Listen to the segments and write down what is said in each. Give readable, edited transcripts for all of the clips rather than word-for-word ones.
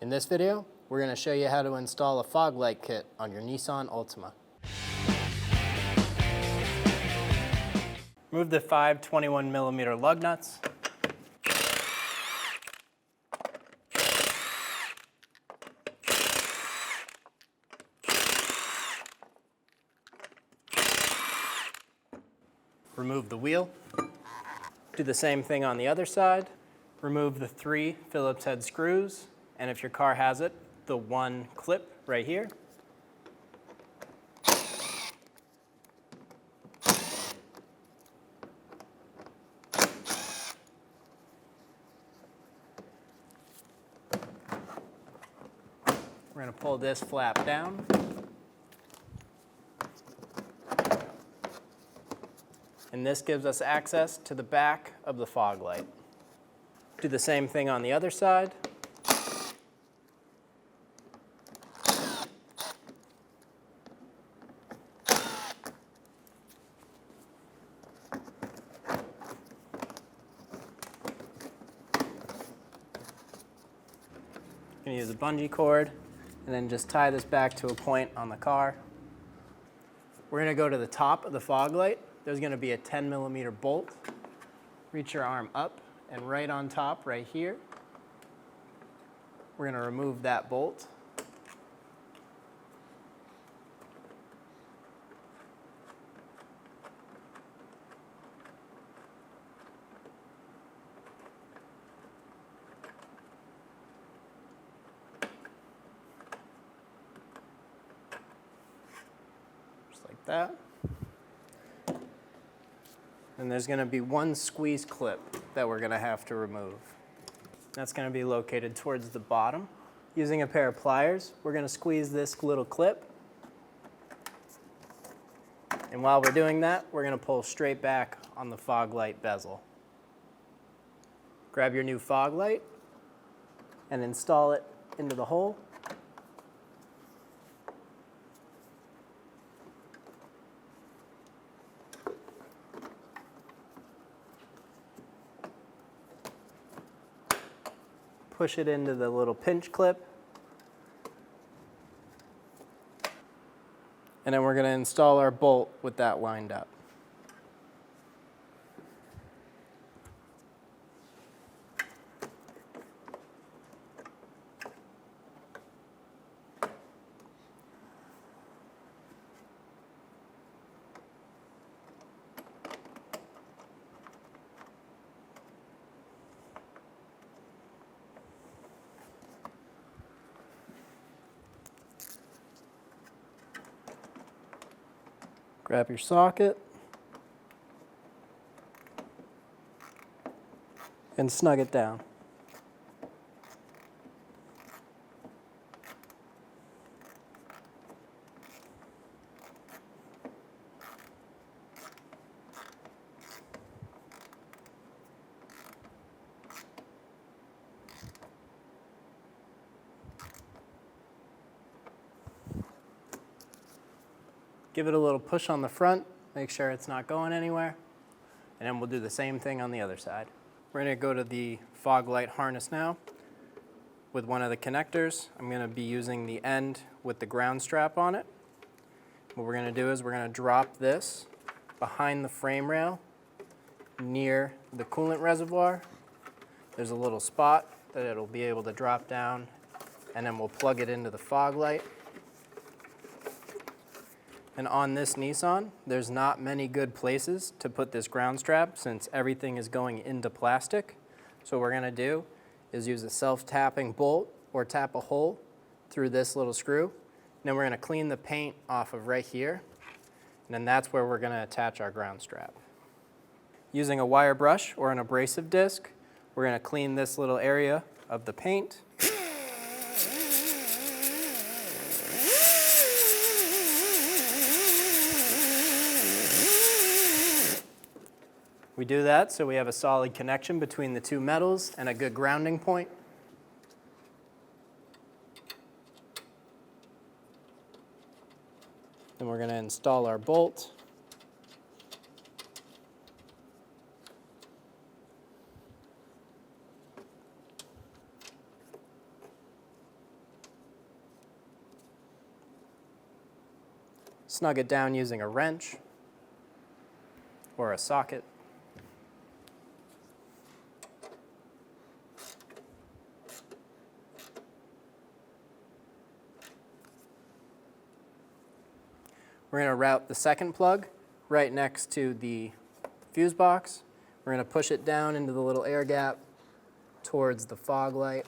In this video, we're going to show you how to install a fog light kit on your Nissan Altima. Remove the 5 21mm lug nuts. Remove the wheel. Do the same thing on the other side. Remove the 3 Phillips head screws, and if your car has it, the 1 clip right here. We're going to pull this flap down. And this gives us access to the back of the fog light. Do the same thing on the other side. You can use a bungee cord and then just tie this back to a point on the car. We're going to go to the top of the fog light. There's going to be a 10mm bolt. Reach your arm up and right on top right here. We're going to remove that bolt. Just like that. And there's going to be 1 squeeze clip that we're going to have to remove. That's going to be located towards the bottom. Using a pair of pliers, we're going to squeeze this little clip. And while we're doing that, we're going to pull straight back on the fog light bezel. Grab your new fog light and install it into the hole. Push it into the little pinch clip. And then we're going to install our bolt with that lined up. Grab your socket and snug it down. Give it a little push on the front, make sure it's not going anywhere, and then we'll do the same thing on the other side. We're going to go to the fog light harness now with one of the connectors. I'm going to be using the end with the ground strap on it. What we're going to do is we're going to drop this behind the frame rail near the coolant reservoir. There's a little spot that it'll be able to drop down, and then we'll plug it into the fog light. And on this Nissan, there's not many good places to put this ground strap since everything is going into plastic. So what we're going to do is use a self-tapping bolt or tap a hole through this little screw. And then we're going to clean the paint off of right here. And then that's where we're going to attach our ground strap. Using a wire brush or an abrasive disc, we're going to clean this little area of the paint. We do that so we have a solid connection between the 2 metals and a good grounding point. Then we're going to install our bolt. Snug it down using a wrench or a socket. We're going to route the second plug right next to the fuse box. We're going to push it down into the little air gap towards the fog light.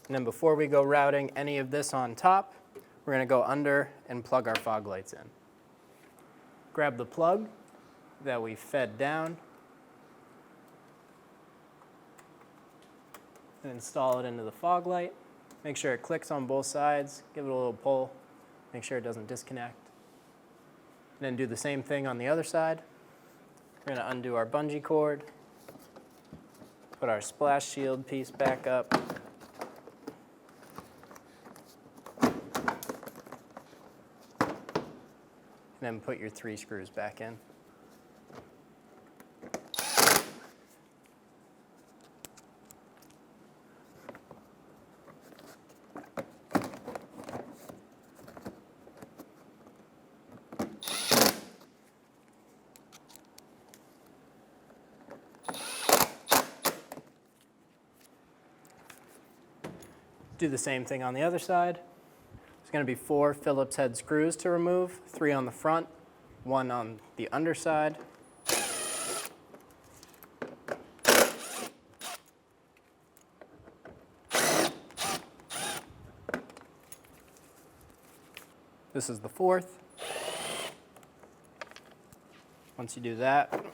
And then before we go routing any of this on top, we're going to go under and plug our fog lights in. Grab the plug that we fed down and install it into the fog light. Make sure it clicks on both sides, give it a little pull, make sure it doesn't disconnect. And then do the same thing on the other side. We're going to undo our bungee cord, put our splash shield piece back up, and then put your 3 screws back in. Do the same thing on the other side. There's going to be 4 Phillips head screws to remove, 3 on the front, 1 on the underside. This is the 4th. Once you do that,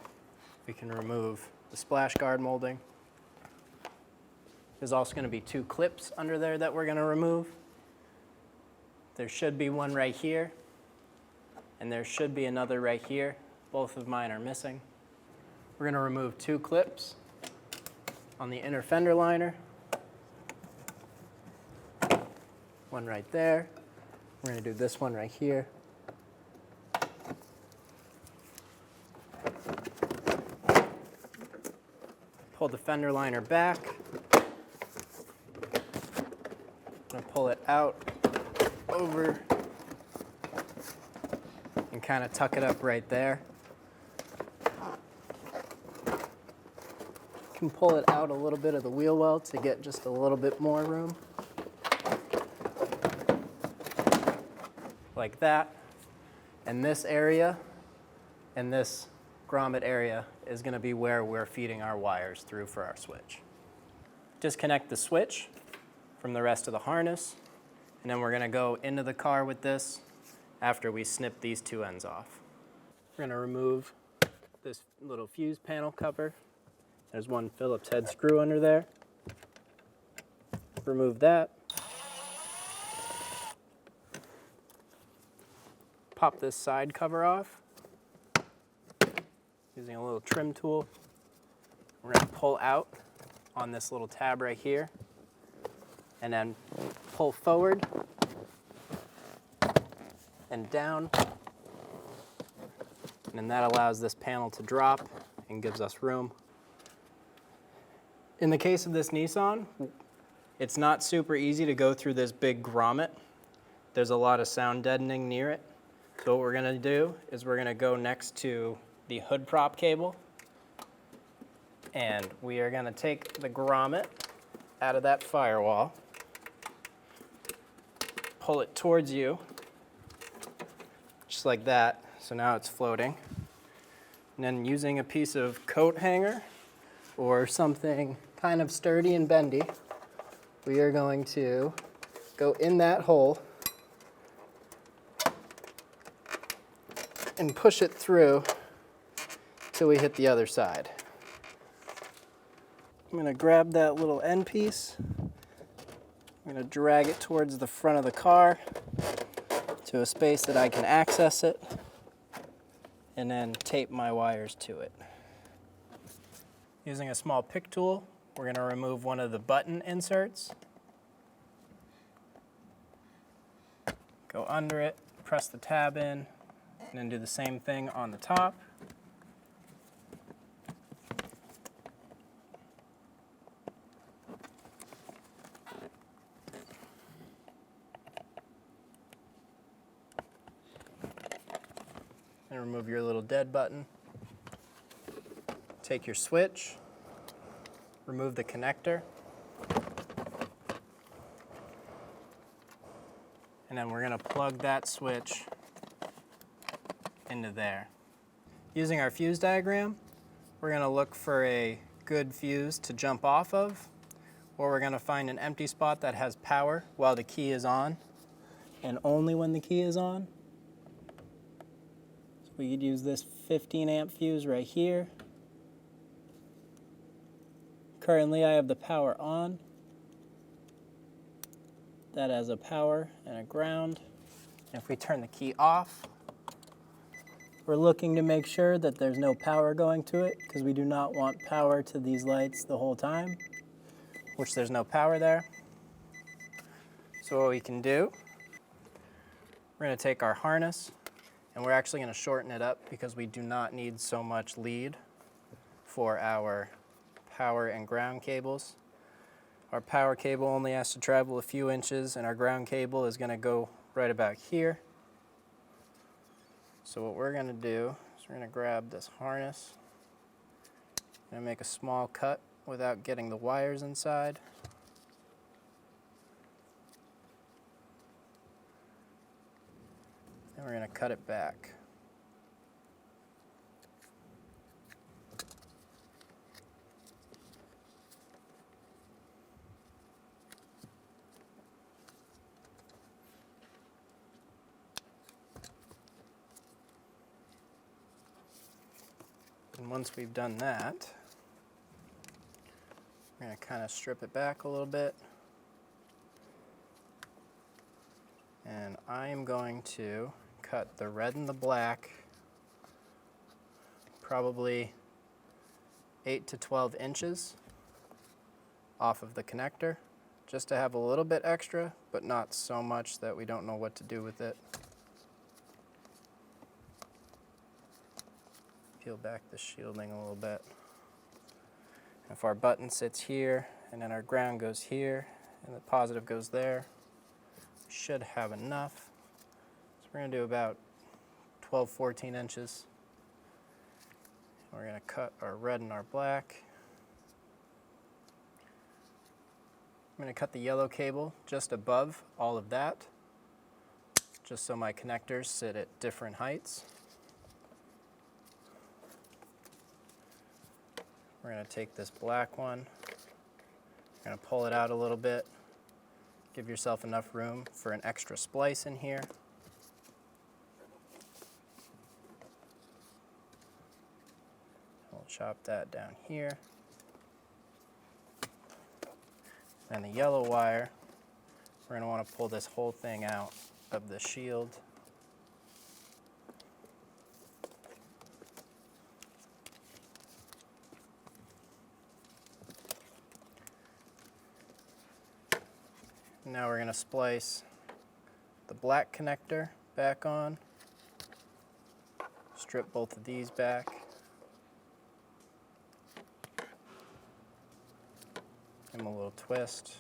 we can remove the splash guard molding. There's also going to be 2 clips under there that we're going to remove. There should be one right here, and there should be another right here. Both of mine are missing. We're going to remove 2 clips on the inner fender liner. One right there. We're going to do this one right here. Pull the fender liner back. I'm going to pull it out over and kind of tuck it up right there. You can pull it out a little bit of the wheel well to get just a little bit more room. Like that. And this area and this grommet area is going to be where we're feeding our wires through for our switch. Disconnect the switch from the rest of the harness, and then we're going to go into the car with this after we snip these 2 ends off. We're going to remove this little fuse panel cover. There's 1 Phillips head screw under there. Remove that. Pop this side cover off using a little trim tool. We're going to pull out on this little tab right here, and then pull forward and down, and then that allows this panel to drop and gives us room. In the case of this Nissan, it's not super easy to go through this big grommet. There's a lot of sound deadening near it. So what we're going to do is we're going to go next to the hood prop cable, and we are going to take the grommet out of that firewall, pull it towards you, just like that. So now it's floating. And then using a piece of coat hanger or something kind of sturdy and bendy, we are going to go in that hole and push it through till we hit the other side. I'm going to grab that little end piece. I'm going to drag it towards the front of the car to a space that I can access it, and then tape my wires to it. Using a small pick tool, we're going to remove one of the button inserts. Go under it, press the tab in, and then do the same thing on the top. And remove your little dead button. Take your switch, remove the connector, and then we're going to plug that switch into there. Using our fuse diagram, we're going to look for a good fuse to jump off of, or we're going to find an empty spot that has power while the key is on, and only when the key is on. So we could use this 15 amp fuse right here. Currently I have the power on. That has a power and a ground. And if we turn the key off, we're looking to make sure that there's no power going to it, because we do not want power to these lights the whole time, which there's no power there. So what we can do, we're going to take our harness and we're actually going to shorten it up because we do not need so much lead for our power and ground cables. Our power cable only has to travel a few inches and our ground cable is going to go right about here. So what we're going to do is we're going to grab this harness and make a small cut without getting the wires inside. And we're going to cut it back. And once we've done that, we're going to kind of strip it back a little bit. And I am going to cut the red and the black probably 8 to 12 inches off of the connector, just to have a little bit extra, but not so much that we don't know what to do with it. Peel back the shielding a little bit. If our button sits here, and then our ground goes here, and the positive goes there, we should have enough. So we're going to do about 12, 14 inches. We're going to cut our red and our black. I'm going to cut the yellow cable just above all of that, just so my connectors sit at different heights. We're going to take this black one, we're going to pull it out a little bit, give yourself enough room for an extra splice in here. We'll chop that down here. And the yellow wire, we're going to want to pull this whole thing out of the shield. Now we're going to splice the black connector back on, strip both of these back, give them a little twist.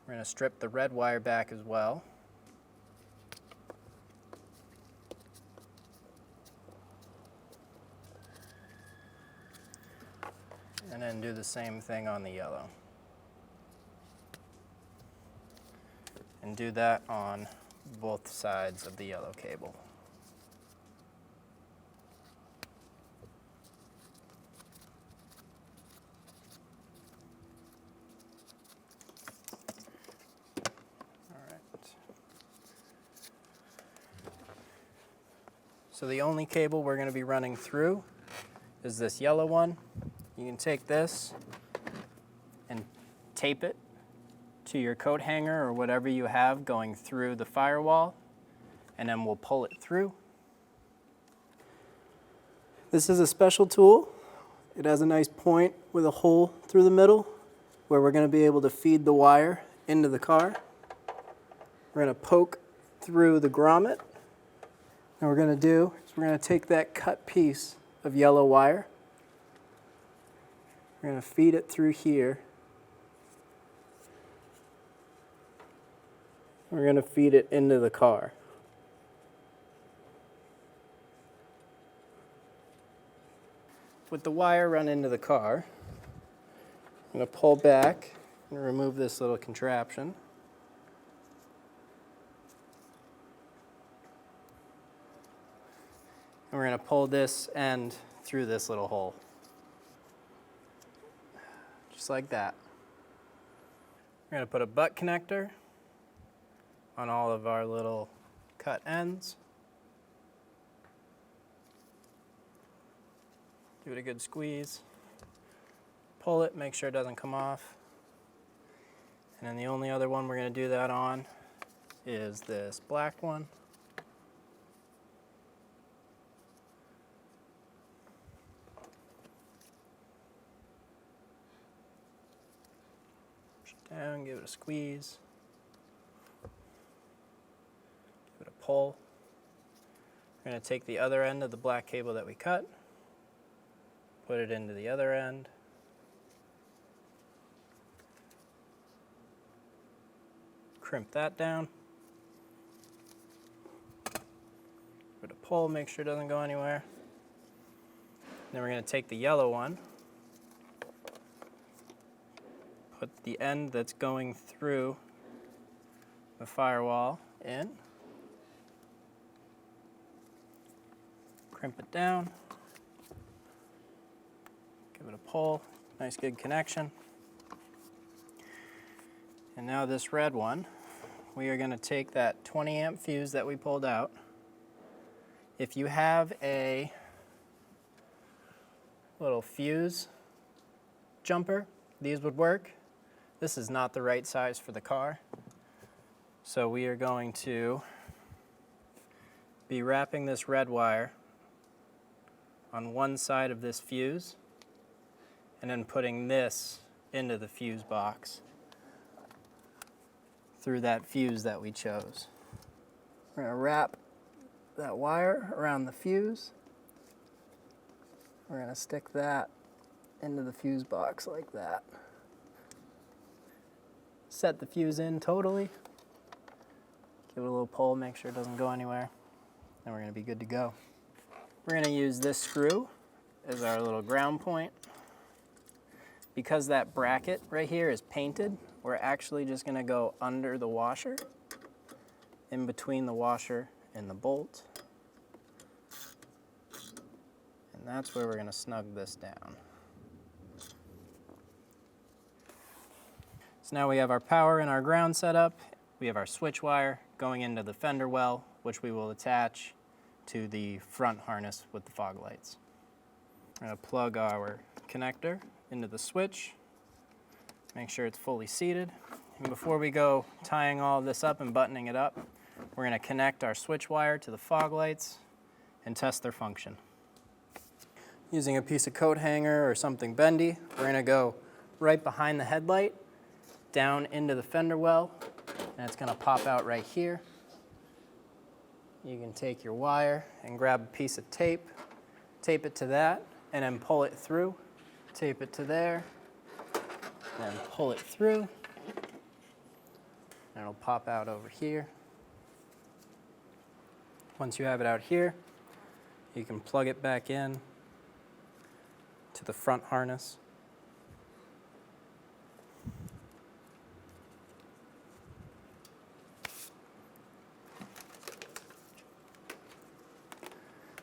We're going to strip the red wire back as well. And then do the same thing on the yellow. And do that on both sides of the yellow cable. All right. So the only cable we're going to be running through is this yellow one. You can take this and tape it to your coat hanger or whatever you have going through the firewall, and then we'll pull it through. This is a special tool. It has a nice point with a hole through the middle where we're going to be able to feed the wire into the car. We're going to poke through the grommet, and what we're going to do is we're going to take that cut piece of yellow wire. We're going to feed it through here. We're going to feed it into the car. With the wire run into the car, I'm going to pull back and remove this little contraption. And we're going to pull this end through this little hole. Just like that. We're going to put a butt connector on all of our little cut ends. Give it a good squeeze. Pull it, make sure it doesn't come off. And then the only other one we're going to do that on is this black one. Push it down, give it a squeeze. Give it a pull. We're going to take the other end of the black cable that we cut, put it into the other end. Crimp that down. Give it a pull, make sure it doesn't go anywhere. Then we're going to take the yellow one, put the end that's going through the firewall in, crimp it down, give it a pull, nice good connection. And now this red one, we are going to take that 20 amp fuse that we pulled out. If you have a little fuse jumper, these would work. This is not the right size for the car. So we are going to be wrapping this red wire on one side of this fuse and then putting this into the fuse box through that fuse that we chose. We're going to wrap that wire around the fuse. We're going to stick that into the fuse box like that. Set the fuse in totally. Give it a little pull, make sure it doesn't go anywhere. Then we're going to be good to go. We're going to use this screw as our little ground point. Because that bracket right here is painted, we're actually just going to go under the washer, in between the washer and the bolt. And that's where we're going to snug this down. So now we have our power and our ground set up. We have our switch wire going into the fender well, which we will attach to the front harness with the fog lights. We're going to plug our connector into the switch. Make sure it's fully seated. And before we go tying all of this up and buttoning it up, we're going to connect our switch wire to the fog lights and test their function. Using a piece of coat hanger or something bendy, we're going to go right behind the headlight, down into the fender well, and it's going to pop out right here. You can take your wire and grab a piece of tape, tape it to that, and then pull it through. Tape it to there, then pull it through, and it'll pop out over here. Once you have it out here, you can plug it back in to the front harness.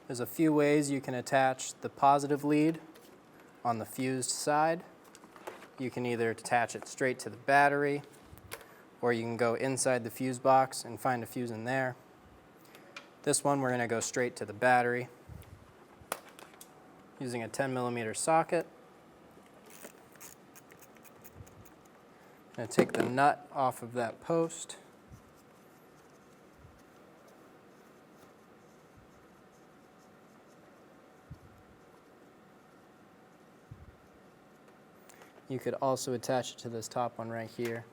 There's a few ways you can attach the positive lead on the fused side. You can either attach it straight to the battery, or you can go inside the fuse box and find a fuse in there. This one we're going to go straight to the battery using a 10mm socket. I'm going to take the nut off of that post. You could also attach it to this top one right here.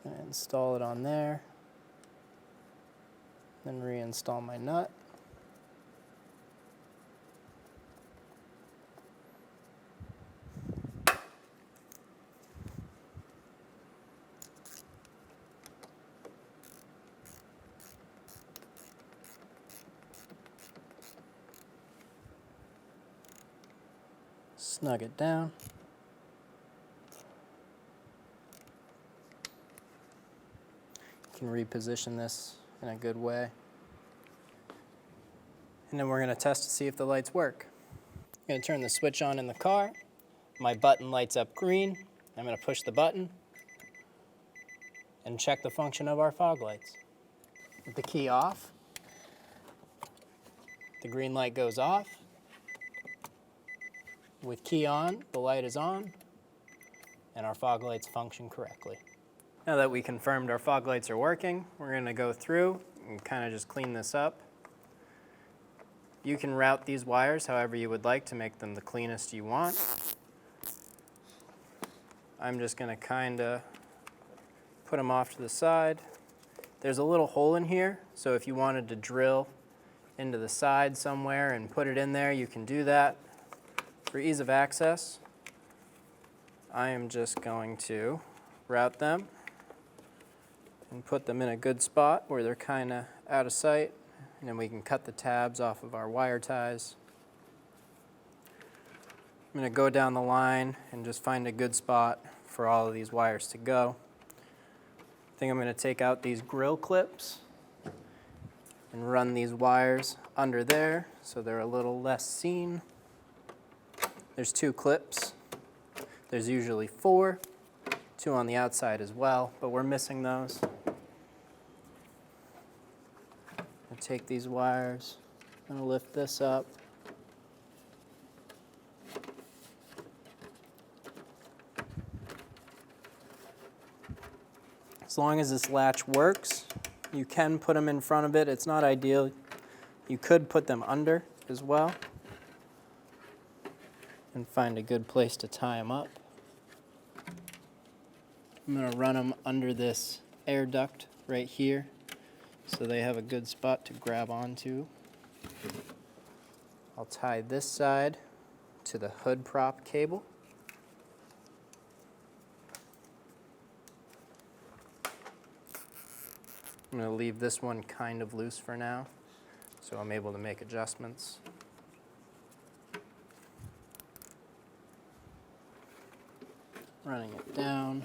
And install it on there. Then reinstall my nut. Snug it down. You can reposition this in a good way. And then we're going to test to see if the lights work. I'm going to turn the switch on in the car. My button lights up green. I'm going to push the button and check the function of our fog lights. With the key off, the green light goes off. With key on, the light is on, and our fog lights function correctly. Now that we confirmed our fog lights are working, we're going to go through and kind of just clean this up. You can route these wires however you would like to make them the cleanest you want. I'm just going to kind of put them off to the side. There's a little hole in here, so if you wanted to drill into the side somewhere and put it in there, you can do that. For ease of access, I am just going to route them and put them in a good spot where they're kind of out of sight, and then we can cut the tabs off of our wire ties. I'm going to go down the line and just find a good spot for all of these wires to go. I think I'm going to take out these grill clips and run these wires under there so they're a little less seen. There's 2 clips. There's usually 4, 2 on the outside as well, but we're missing those. I'll take these wires, I'm gonna lift this up. As long as this latch works, you can put them in front of it. It's not ideal. You could put them under as well and find a good place to tie them up. I'm going to run them under this air duct right here so they have a good spot to grab onto. I'll tie this side to the hood prop cable. I'm going to leave this one kind of loose for now so I'm able to make adjustments. Running it down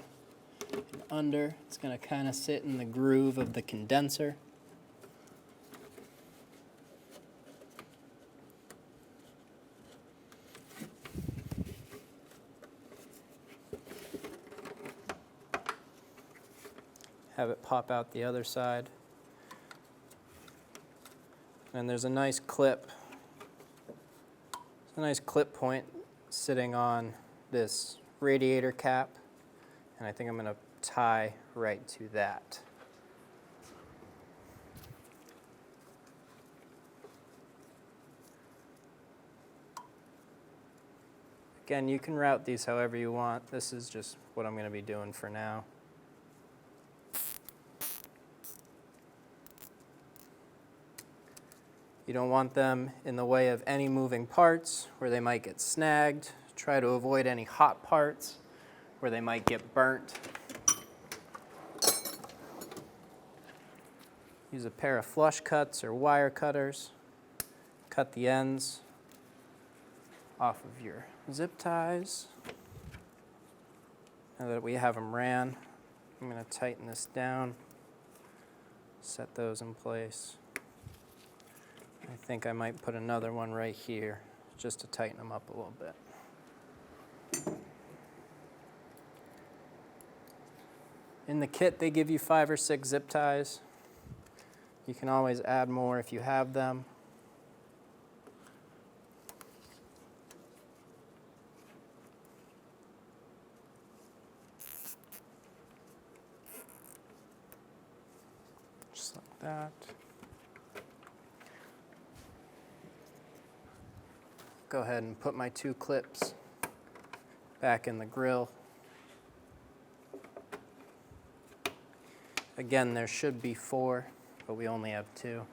and under. It's going to kind of sit in the groove of the condenser. Have it pop out the other side. And there's a nice clip. It's a nice clip point sitting on this radiator cap, and I think I'm going to tie right to that. Again, you can route these however you want. This is just what I'm going to be doing for now. You don't want them in the way of any moving parts where they might get snagged. Try to avoid any hot parts where they might get burnt. Use a pair of flush cuts or wire cutters. Cut the ends off of your zip ties. Now that we have them ran, I'm going to tighten this down, set those in place. I think I might put another one right here just to tighten them up a little bit. In the kit, they give you 5 or 6 zip ties. You can always add more if you have them. Just like that. Go ahead and put my 2 clips back in the grill. Again, there should be 4, but we only have 2.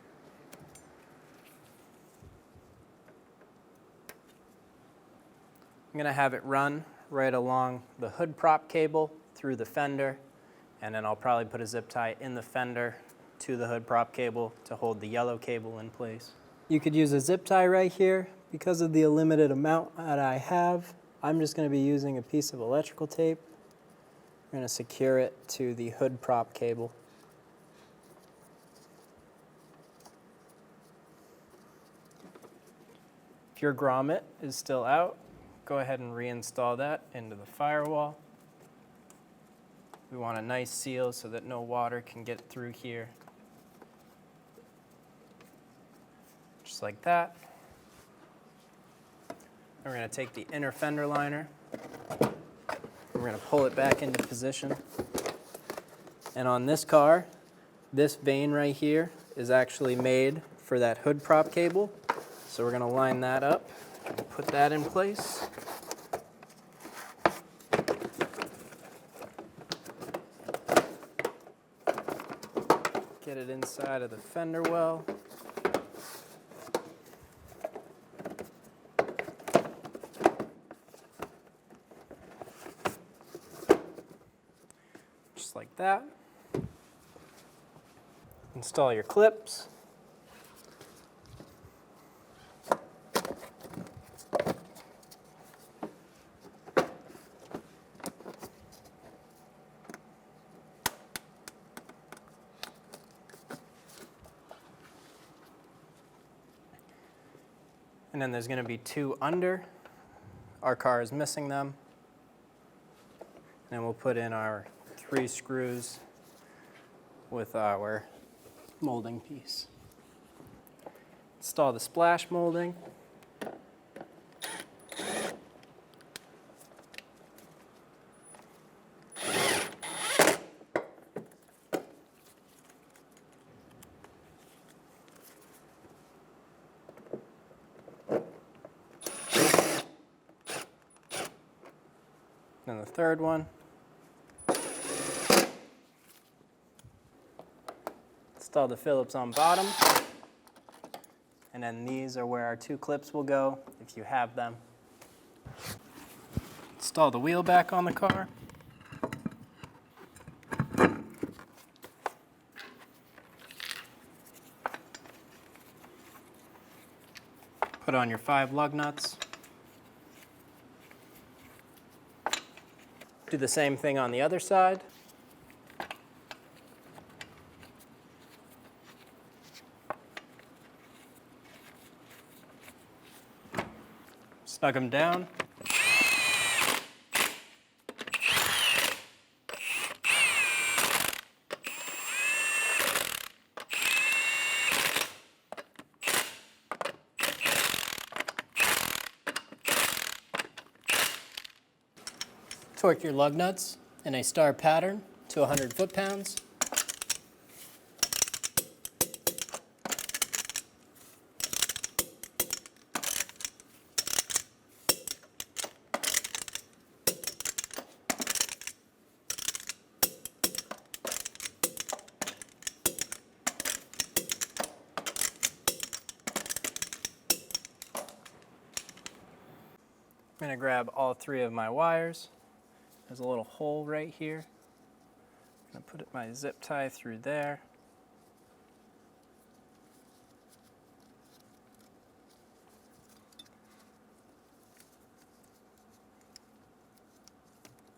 I'm going to have it run right along the hood prop cable through the fender, and then I'll probably put a zip tie in the fender to the hood prop cable to hold the yellow cable in place. You could use a zip tie right here. Because of the limited amount that I have, I'm just going to be using a piece of electrical tape. I'm going to secure it to the hood prop cable. If your grommet is still out, go ahead and reinstall that into the firewall. We want a nice seal so that no water can get through here. Just like that. We're going to take the inner fender liner. We're going to pull it back into position. And on this car, this vane right here is actually made for that hood prop cable. So we're going to line that up and put that in place. Get it inside of the fender well. Just like that. Install your clips. And then there's going to be two under. Our car is missing them. And we'll put in our 3 screws with our molding piece. Install the splash molding. And the third one. Install the Phillips on bottom. And then these are where our 2 clips will go, if you have them. Install the wheel back on the car. Put on your 5 lug nuts. Do the same thing on the other side. Snug them down. Torque your lug nuts in a star pattern to 100 foot-pounds. I'm going to grab all 3 of my wires. There's a little hole right here. I'm going to put my zip tie through there.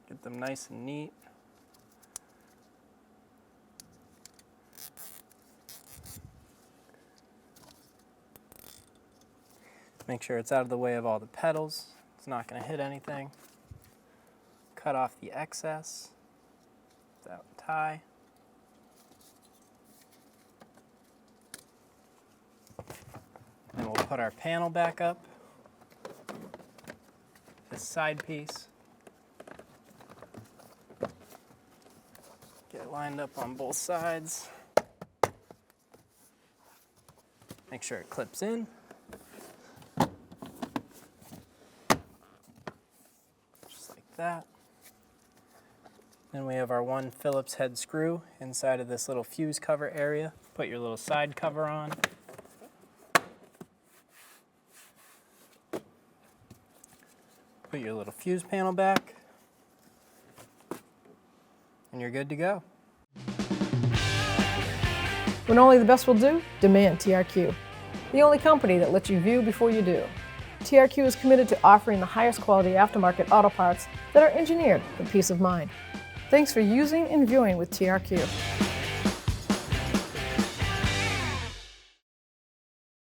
Get them nice and neat. Make sure it's out of the way of all the pedals. It's not going to hit anything. Cut off the excess without tie. Then we'll put our panel back up. This side piece. Get it lined up on both sides. Make sure it clips in. Just like that. Then we have our 1 Phillips head screw inside of this little fuse cover area. Put your little side cover on. Put your little fuse panel back. And you're good to go. When only the best will do, demand TRQ. The only company that lets you view before you do. TRQ is committed to offering the highest quality aftermarket auto parts that are engineered for peace of mind. Thanks for using and viewing with TRQ.